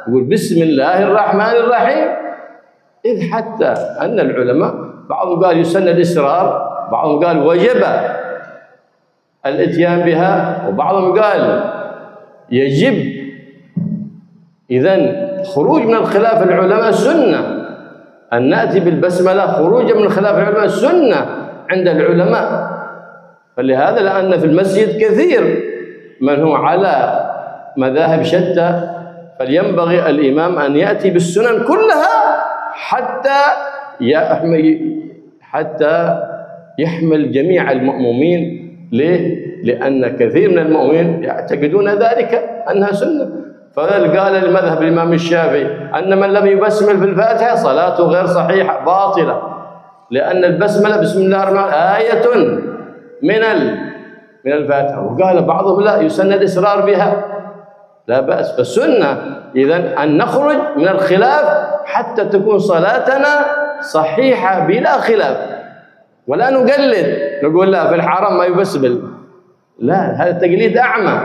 يقول بسم الله الرحمن الرحيم. إذ حتى أن العلماء بعضهم قال يسن الإسرار، بعضهم قال وجب الإتيان بها، وبعضهم قال يجب. إذن خروج من الخلاف العلماء سنة، أن نأتي بالبسملة خروجا من خلاف العلماء سنة عند العلماء. فلهذا لأن في المسجد كثير من هو على مذاهب شتى، فلينبغي الإمام أن يأتي بالسنن كلها حتى يحمل جميع المؤمنين. ليه؟ لأن كثير من المؤمنين يعتقدون ذلك أنها سنة. فقال المذهب الإمام الشافعي أن من لم يبسمل في الفاتحة صلاته غير صحيحة باطلة، لأن البسملة بسم الله الرحمن آية من الفاتحة. وقال بعضهم لا يسن الإسرار بها، لا بأس. فالسنة إذن أن نخرج من الخلاف حتى تكون صلاتنا صحيحة بلا خلاف، ولا نقلد نقول لا في الحرم ما يبسمل. لا، هذا تقليد أعمى.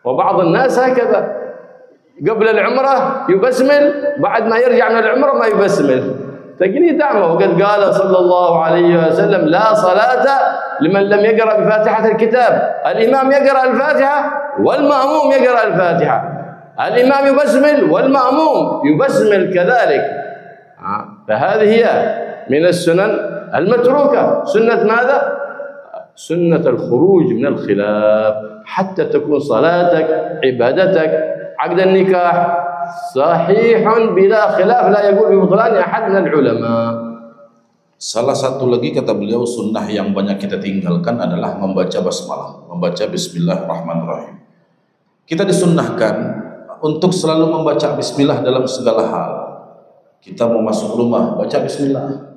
وبعض الناس هكذا قبل العمرة يبسمل، بعد ما يرجع من العمرة ما يبسمل. تقليد أعمى. وقد قال صلى الله عليه وسلم: لا صلاة لمن لم يقرأ بفاتحة الكتاب. الإمام يقرأ الفاتحة والمأموم يقرأ الفاتحة، الإمام يبسمل والمأموم يبسمل كذلك. فهذه هي من السنن المتروكة. سنة ماذا؟ سنة الخروج من الخلاف، حتى تكون صلاتك، عبادتك، عقد النكاح صحيح بلا خلاف، لا يقول ببطلان أحد من العلماء. Salah satu lagi kata beliau sunnah yang banyak kita tinggalkan adalah membaca basmalah, membaca bismillahirrahmanirrahim. Kita disunnahkan untuk selalu membaca bismillah dalam segala hal. Kita mau masuk rumah baca bismillah,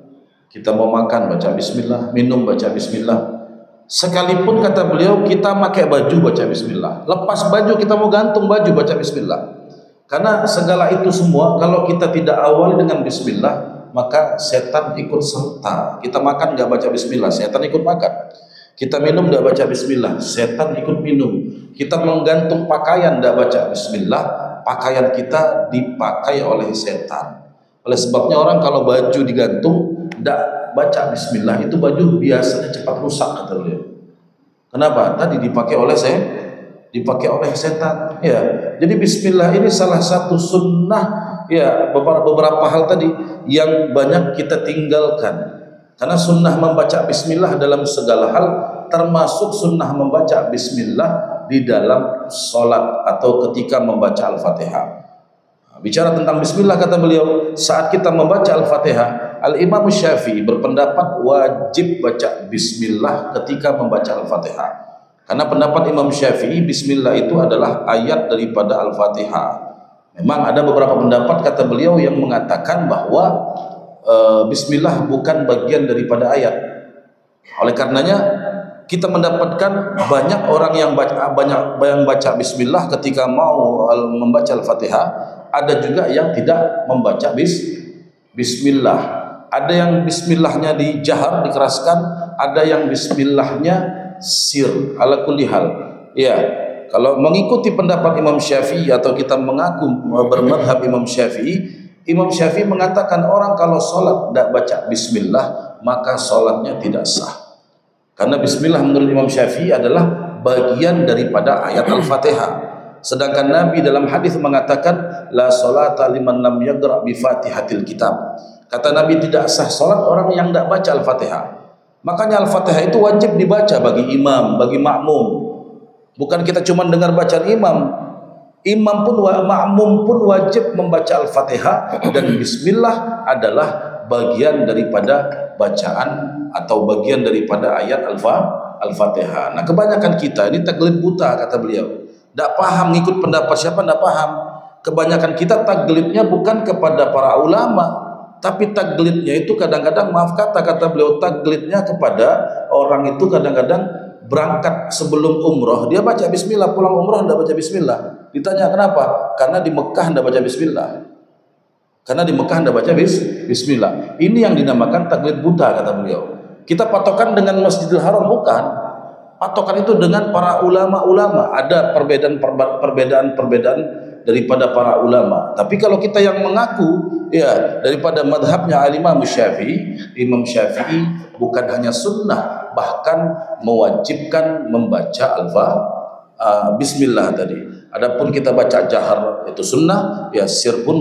kita mau makan baca bismillah, minum baca bismillah. Sekalipun kata beliau kita pakai baju baca bismillah, lepas baju kita mau gantung baju baca bismillah. Karena segala itu semua kalau kita tidak awali dengan bismillah, maka setan ikut serta. Kita makan enggak baca bismillah, setan ikut makan. Kita minum enggak baca bismillah, setan ikut minum. Kita menggantung pakaian enggak baca bismillah, pakaian kita dipakai oleh setan. Oleh sebabnya orang kalau baju digantung enggak baca bismillah, itu baju biasanya cepat rusak kata beliau. Kenapa? Tadi dipakai oleh setan. Ya. Jadi bismillah ini salah satu sunnah, ya, beberapa hal tadi yang banyak kita tinggalkan. Karena sunnah membaca bismillah dalam segala hal, termasuk sunnah membaca bismillah di dalam sholat atau ketika membaca Al-Fatihah. Bicara tentang bismillah kata beliau, saat kita membaca Al-Fatihah, Al-Imam Syafi'i berpendapat wajib baca bismillah ketika membaca Al-Fatihah. Karena pendapat Imam Syafi'i, bismillah itu adalah ayat daripada Al-Fatihah. Memang ada beberapa pendapat kata beliau yang mengatakan bahwa bismillah bukan bagian daripada ayat. Oleh karenanya kita mendapatkan banyak orang yang baca bismillah ketika mau membaca Al-Fatihah, ada juga yang tidak membaca bismillah. Ada yang bismillahnya dijahar, dikeraskan, ada yang bismillahnya sir, ala kulli hal. Ya, kalau mengikuti pendapat Imam Syafi'i atau kita mengaku bermadhab Imam Syafi'i mengatakan orang kalau sholat tidak baca bismillah maka sholatnya tidak sah. Karena bismillah menurut Imam Syafi'i adalah bagian daripada ayat Al-Fatihah. Sedangkan Nabi dalam hadis mengatakan la sholata liman lam yaqra bi Fatihatil kitab. Kata Nabi tidak sah sholat orang yang tidak baca Al-Fatihah. Makanya Al-Fatihah itu wajib dibaca bagi imam, bagi makmum. Bukan kita cuma dengar bacaan imam. Imam pun, makmum pun wajib membaca Al-Fatihah. Dan bismillah adalah bagian daripada bacaan atau bagian daripada ayat Al-Fatihah. Nah kebanyakan kita ini taklid buta kata beliau. Tidak paham ngikut pendapat siapa, tidak paham. Kebanyakan kita taklidnya bukan kepada para ulama, tapi taklidnya itu kadang-kadang, maaf kata beliau, taklidnya kepada orang itu kadang-kadang berangkat sebelum umroh dia baca bismillah, pulang umroh tidak baca bismillah. Ditanya kenapa? Karena di Mekah tidak baca bismillah. Karena di Mekah tidak baca bismillah. Ini yang dinamakan taklid buta kata beliau. Kita patokan dengan Masjidil Haram bukan. Patokan itu dengan para ulama-ulama. Ada perbedaan daripada para ulama. Tapi kalau kita yang mengaku ya daripada madhabnya Imam Syafi'i bukan hanya sunnah, bahkan mewajibkan membaca bismillah tadi. Adapun kita baca jahar itu sunnah, ya sir pun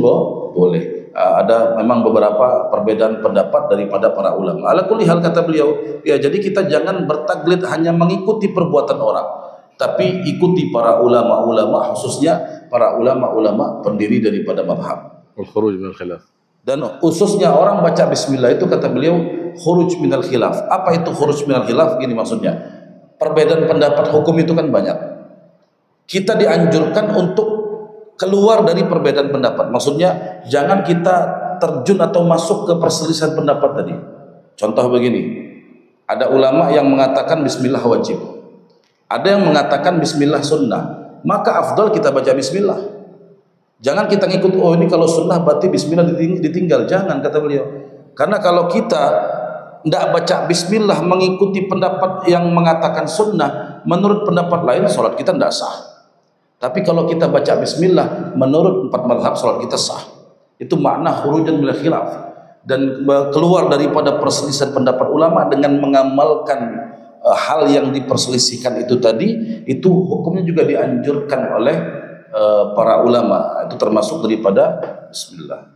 boleh. Ada memang beberapa perbedaan pendapat daripada para ulama. Ala kulli hal kata beliau, ya jadi kita jangan bertaklid hanya mengikuti perbuatan orang, tapi ikuti para ulama-ulama, khususnya para ulama-ulama pendiri daripada mazhab. Al-khuruj minal khilaf. Dan khususnya orang baca bismillah itu kata beliau khuruj minal khilaf. Apa itu khuruj minal khilaf? Gini maksudnya, perbedaan pendapat hukum itu kan banyak. Kita dianjurkan untuk keluar dari perbedaan pendapat. Maksudnya jangan kita terjun atau masuk ke perselisihan pendapat tadi. Contoh begini, ada ulama yang mengatakan bismillah wajib, ada yang mengatakan bismillah sunnah. Maka afdal kita baca bismillah. Jangan kita ngikut, oh ini kalau sunnah berarti bismillah ditinggal. Jangan kata beliau. Karena kalau kita tidak baca bismillah mengikuti pendapat yang mengatakan sunnah, menurut pendapat lain sholat kita tidak sah. Tapi kalau kita baca bismillah, menurut 4 mazhab salat kita sah. Itu makna khurujan minal khilaf, dan keluar daripada perselisihan pendapat ulama dengan mengamalkan hal yang diperselisihkan itu tadi. Itu hukumnya juga dianjurkan oleh para ulama. Itu termasuk daripada bismillah.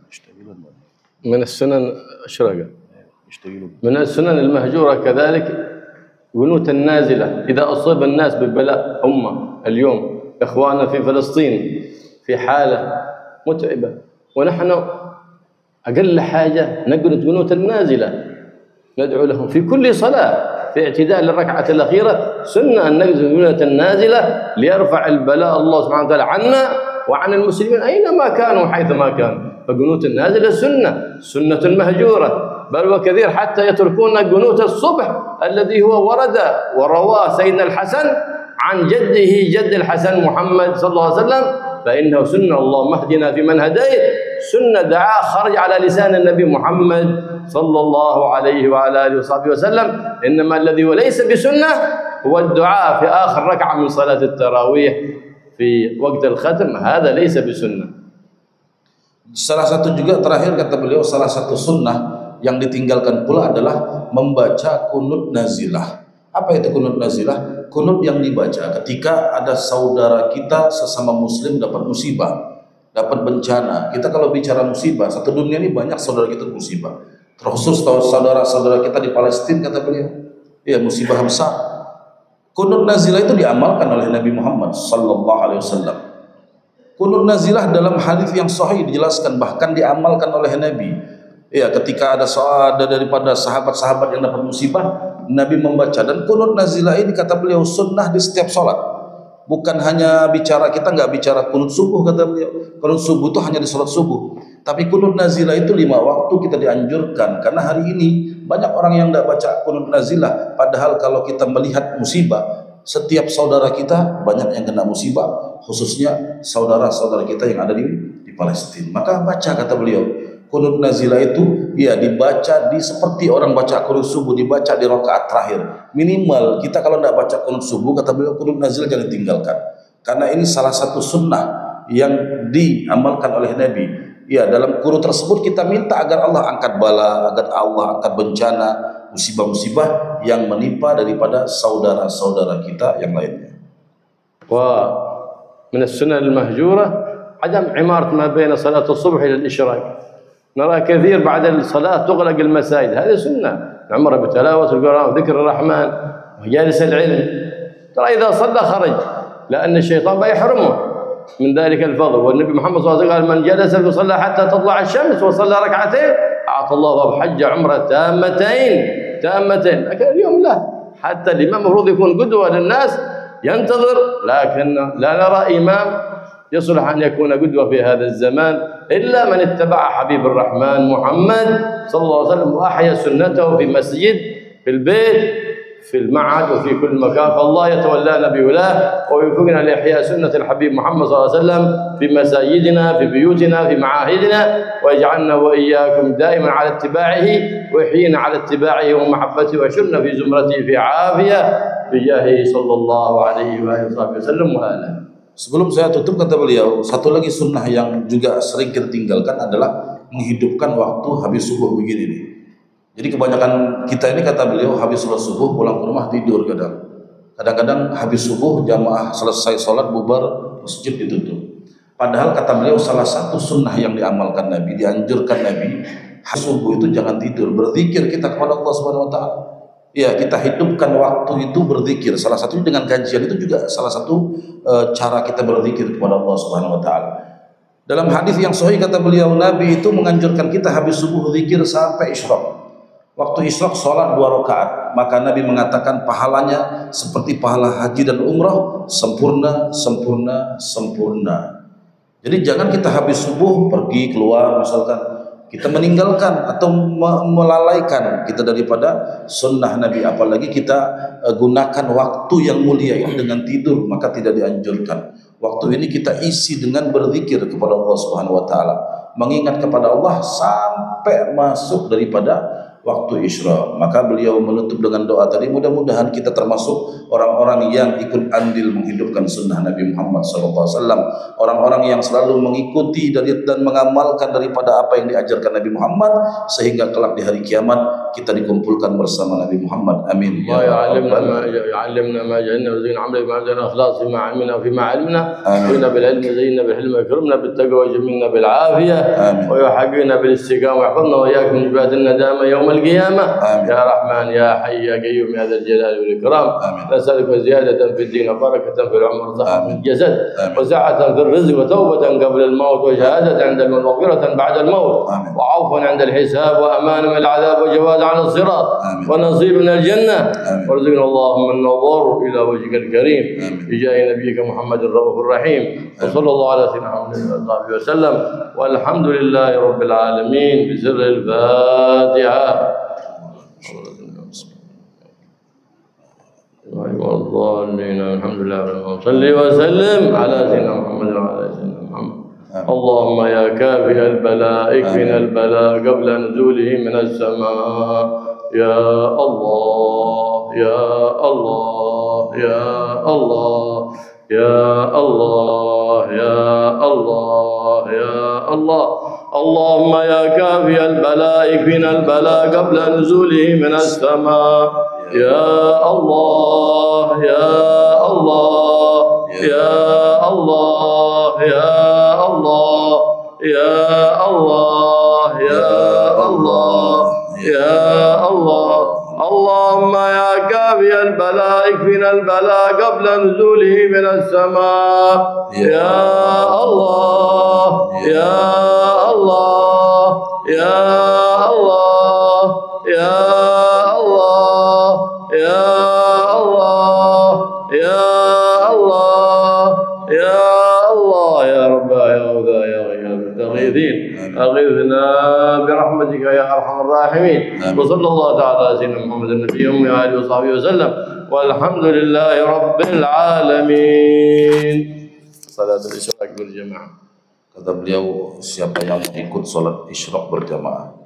من السنن أشرقة من السنن المهجورة كذلك قنوت النازلة إذا أصيب الناس ببلاء اليوم إخواننا في فلسطين في حالة متعبة ونحن أقل حاجة نقنت قنوت النازلة ندعو لهم في كل صلاة في اعتداء للركعة الأخيرة سنة أن نقنت قنوت النازلة ليرفع البلاء الله سبحانه وتعالى عنا وعن المسلمين أينما كانوا حيثما كانوا. فقنوت النازلة سنة مهجورة، بل وكثير حتى يتركون قنوت الصبح الذي هو ورد ورواه سيدنا الحسن عن جده جد الحسن محمد صلى الله عليه وسلم، فإنه سنة اللهم اهدنا فيمن هديت، سنة دعاء خرج على لسان النبي محمد صلى الله عليه وعلى آله وصحبه وسلم. إنما الذي وليس بسنة هو الدعاء في آخر ركعة من صلاة التراويح في وقت الختم، هذا ليس بسنة. Salah satu juga terakhir kata beliau, salah satu sunnah yang ditinggalkan pula adalah membaca kunut nazilah. Apa itu kunut nazilah? Kunut yang dibaca ketika ada saudara kita sesama muslim dapat musibah, dapat bencana. Kita kalau bicara musibah, satu dunia ini banyak saudara kita musibah. Terkhusus saudara-saudara kita di Palestina, kata beliau, ya musibah besar. Kunut nazilah itu diamalkan oleh Nabi Muhammad sallallahu alaihi wasallam. Kunut nazilah dalam hadis yang sahih dijelaskan, bahkan diamalkan oleh Nabi. Ya, ketika ada daripada sahabat-sahabat yang dapat musibah, Nabi membaca. Dan kunut nazilah ini kata beliau sunnah di setiap sholat. Bukan hanya bicara, kita nggak bicara kunut subuh, kata beliau. Kunut subuh itu hanya di sholat subuh. Tapi kunut nazilah itu 5 waktu kita dianjurkan. Karena hari ini banyak orang yang tidak baca kunut nazilah. Padahal kalau kita melihat musibah, setiap saudara kita banyak yang kena musibah, khususnya saudara-saudara kita yang ada di Palestina. Maka baca, kata beliau, kunut nazilah itu ya dibaca seperti orang baca kunut subuh, dibaca di rakaat terakhir. Minimal kita kalau tidak baca kunut subuh, kata beliau, kunut nazilah jangan tinggalkan. Karena ini salah satu sunnah yang diamalkan oleh Nabi. Ya, dalam kunut tersebut kita minta agar Allah angkat bala, agar Allah angkat bencana, musibah-musibah yang menimpa daripada saudara-saudara kita yang lainnya. ومن السنن المهجورة عدم عمارة ما بين صلاة الصبح إلى الإشراق. نرى كثير بعد الصلاة تغلق المساجد، هذه سنة نعمر بتلاوة القرآن وذكر الرحمن ومجالس العلم. ترى إذا صلى خرج، لأن الشيطان بيحرمه من ذلك الفضل. والنبي محمد صلى الله عليه وسلم قال من جلس فصلى حتى تطلع الشمس وصلى ركعتين أعطى الله حج عمرة تامتين. لكن اليوم لا، حتى الإمام المفروض يكون قدوة للناس ينتظر، لكن لا نرى إمام يصلح أن يكون قدوة في هذا الزمان إلا من اتبع حبيب الرحمن محمد صلى الله عليه وسلم وأحيا سنته في مسجد، في البيت، في المعهد، وفي كل مكان. فالله يتولانا بولاه ويوفقنا لإحياء سنة الحبيب محمد صلى الله عليه وسلم في مساجدنا، في بيوتنا، في معاهدنا، ويجعلنا وإياكم دائما على اتباعه، ويحيينا على اتباعه ومحبته، ويشرنا في زمرته في عافية بجاهه صلى الله عليه وآله وسلم وآله. Sebelum saya tutup, kata beliau, satu lagi sunnah yang juga sering kita tinggalkan adalah menghidupkan waktu habis subuh begini nih. Jadi kebanyakan kita ini, kata beliau, habis sholat subuh pulang ke rumah tidur kadang-kadang habis subuh jamaah selesai sholat bubar, masjid ditutup. Padahal kata beliau salah satu sunnah yang diamalkan Nabi, dianjurkan Nabi, habis subuh itu jangan tidur, berzikir kita kepada Allah Subhanahu Wa Taala. Ya, kita hidupkan waktu itu berzikir. Salah satunya dengan kajian, itu juga salah satu cara kita berzikir kepada Allah Subhanahu Wa Taala. Dalam hadis yang sahih kata beliau, Nabi itu menganjurkan kita habis subuh zikir sampai isyraq. Waktu isyraq sholat 2 rakaat, maka Nabi mengatakan pahalanya seperti pahala haji dan umrah, sempurna, sempurna, sempurna. Jadi jangan kita habis subuh pergi keluar, misalkan kita meninggalkan atau melalaikan kita daripada sunnah Nabi, apalagi kita gunakan waktu yang mulia ini dengan tidur, maka tidak dianjurkan. Waktu ini kita isi dengan berzikir kepada Allah Subhanahu Wa Taala, mengingat kepada Allah sampai masuk daripada waktu Isra. Maka beliau menutup dengan doa tadi, mudah-mudahan kita termasuk orang-orang yang ikut andil menghidupkan sunnah Nabi Muhammad SAW, orang-orang yang selalu mengikuti dan mengamalkan daripada apa yang diajarkan Nabi Muhammad, sehingga kelak di hari kiamat kita dikumpulkan bersama Nabi Muhammad. Amin. Ya يعلمنا ما جهلنا وزينا عمرنا بما عندنا اخلاص فيما علمنا وفيما علمنا وزينا بالعلم زينا بالحلم وكرمنا بالتقوى وجملنا بالعافيه ويحققنا بالاستقامه ويحفظنا واياكم من جبات الندامه يوم القيامه. يا رحمن يا حي يا قيوم يا ذا الجلال والاكرام. نسالك زياده في الدين وبركه في العمر وصحه في الجسد وسعه في الرزق وتوبه قبل الموت وشهاده عند الموت ومغفره بعد الموت وعفوا عند الحساب وامان من العذاب وجواز عن الصراط ونصيب من الجنه. وارزقنا اللهم النظر الى وجهك الكريم بجاه نبيك محمد الرؤوف الرحيم. وصلى الله على سيدنا محمد وصحبه وسلم والحمد لله رب العالمين بسر الفاتحه. والضالين الحمد لله رب العالمين. صل وسلم على سيدنا محمد وعلى سيدنا محمد. اللهم يا كافي البلاء اكفنا البلاء قبل نزوله من السماء. يا الله يا الله يا الله يا الله يا الله يا الله. اللهم يا كافي البلاء اكفنا البلاء قبل نزوله من السماء. يا الله يا الله يا الله يا الله يا الله يا الله يا الله. اللهم يا كافي البلاء اكفنا البلاء قبل نزوله من السماء. يا الله يا الله يا الله يا الله يا الله يا الله يا الله يا رب يا غوثا يا غياث المستغيثين أغثنا برحمتك يا أرحم الراحمين. وصلى الله تعالى على سيدنا محمد النبي وآله وصحبه وسلم والحمد لله رب العالمين. صلاة الإشراق بالجماعة. Kata beliau, siapa yang ikut salat isyraq berjamaah